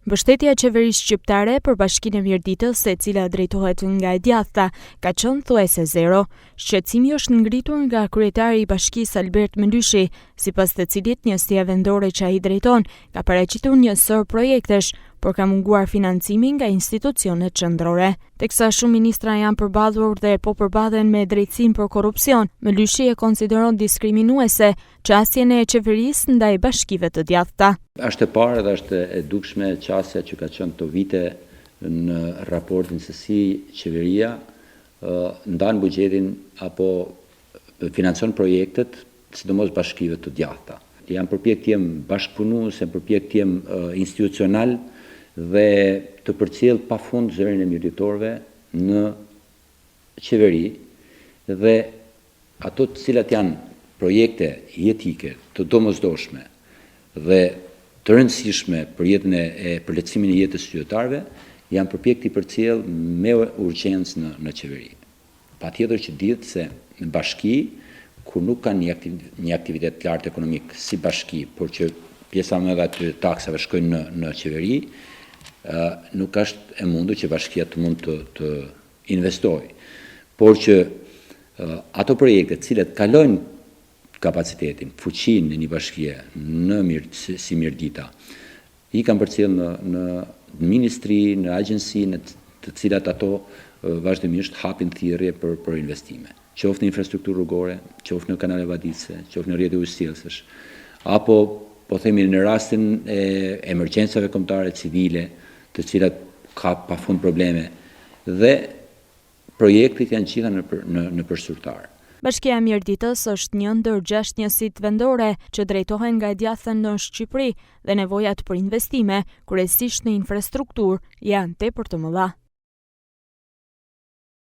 Mbështetja e qeverisë shqiptare për Bashkinë e Mirditës, e cila drejtohet nga e djathta, ka qenë thuajse zero. Shqetësimi është ngritur nga kryetari i bashkisë Albert Melushi, sipas të cilit njësia vendore që ai drejton ka paraqitur një sër projektesh, por ka munguar financimi nga institucionet qendrore. Teksa shumë ministra janë përballur dhe po përballen me drejtësinë për korrupsion, Melushi e konsideron diskriminuese qasjen e qeverisë ndaj bashkive të djathta. Është e parë dhe është e dukshme qasja që ka qenë këto vite në raportin se si qeveria ndan buxhetin apo financon projektet, sidomos bashkive të djathta. Jam përpjek të jem bashkëpunues, jam përpjek të jem institucional dhe të përcjell pafund zërin e mirëditorëve në qeveri dhe ato të cilat janë projekte jetike të domosdoshme dhe të rëndësishme për jetën e përlehtësimin e jetës së qytetarëve, janë përpjek të përcjell me urgjencë në qeveri. Patjetër që dihet se në bashki, ku nuk kanë një aktivitet të lartë ekonomik si bashki, por që pjesa më e madhe të taksave shkojnë në qeveri, nuk është e mundur që bashkia të mund të investojë. Por që ato projekte të cilat kalojnë kapacitetin, fuqinë në një bashkie si Mirdita, i kanë përcjell në ministri, në agjenci, në të cilat ato vazhdimisht hapin thirrje për investime. Qoftë në infrastrukturë rrugore, qoftë në kanale vadice, qoftë në rrjete ujësjellësh, apo po themi në rastin e emergjencave kombëtare civile, të cilat ka pafund probleme dhe projektet janë gjitha në përsyrtar. Bashkia e Mirditës është një ndër 6 njësitë vendore që drejtohen nga e djathta në Shqipëri dhe nevojat për investime, kryesisht në infrastrukturë, janë tepër të mëdha.